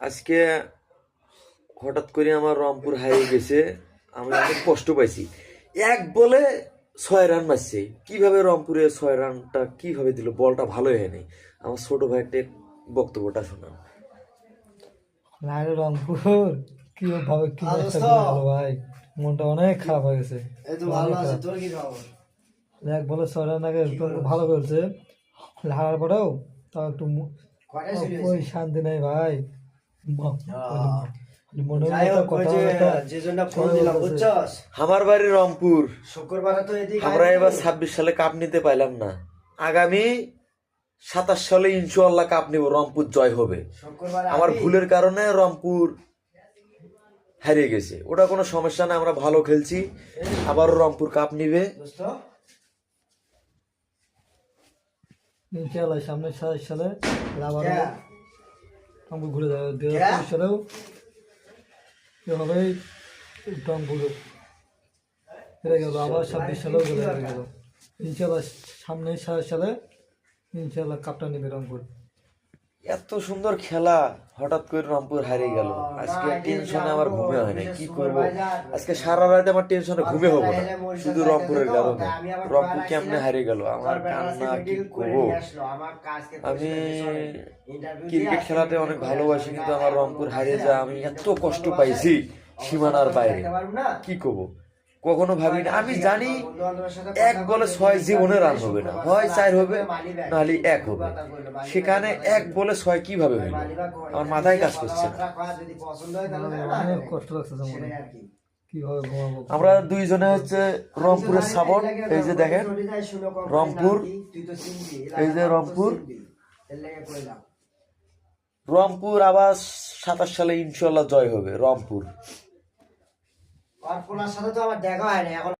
আজকে হঠাৎ করে আমার রংপুর হারিয়ে গেছে। আমি অনেক কষ্ট পাইছি। এক বলে 6 রান মারছে। কিভাবে রংপুরে 6 রানটা কিভাবে দিল? বলটা ভালোই হয়নি। আমার ছোট ভাইয়ের বক্তব্যটা শোনান। লাইনে রংপুর কি ভাবে কি ম্যাচটা করে গেল ভাই, মনটা অনেক খারাপ হয়ে গেছে। এক বলে 6 রান আগে ভালো খেলছে, হারার পরেও তাও একটু ওই শান্তি নেই ভাই। মনে আমার বাড়ি রংপুর। আমরা এবার 26 সালে কাপ নিতে পাইলাম না। আগামী 27 সালে ইনশাআল্লাহ কাপ নিব, রংপুর জয় হবে। আমার ভুলের কারণে রংপুর হারিয়ে গেছে, ওটা কোনো সমস্যা না। আমরা ভালো খেলছি, আবারও রংপুর কাপ নিবে। ইনশাআল্লাহ সামনে 27 সালে আবার রংপুর ঘুরে যাবে। 2023 সালেও এভাবেই রংপুর হেরে গেল, আবার 26 সালেও হেরে গেল। ইনশাআল্লাহ সামনে 27 সালে ইনশাআল্লাহ কাপটা নেবে রংপুর। এত সুন্দর খেলা, হঠাৎ করে রংপুর হারিয়ে গেল। আজকে টেনশনে আমার ঘুমে হয় না, কি করব। আজকে সারা রাত আমার টেনশনে ঘুমে হবো না, শুধু রংপুরের কারণে। রংপুর কেমনে হারিয়ে গেল, আমার কান্না কি করবো। আমি ক্রিকেট খেলাতে অনেক ভালোবাসি, কিন্তু আমার রংপুর হারিয়ে যায় আমি এত কষ্ট পাইছি সীমানার বাইরে, কি করবো। কখনো ভাবিনি, আমি জানি 1 বলে 6 জীবনে রান হবে না, হয় 4 হবে নাহলে 1 হবে। সেখানে 1 বলে 6 কিভাবে হইল, আমার মাথায় কাজ করছে না। অনেক কষ্ট লাগছে মনে, কিভাবে ঘুমাবো। আমরা দুইজনে হচ্ছে রংপুরের সাপোর্ট। এই যে দেখেন রংপুর, এই যে রংপুর। রংপুর আবার 27 সালে ইনশাল্লাহ জয় হবে রংপুর। সাথে তো আমার দেখা হয় না এখন।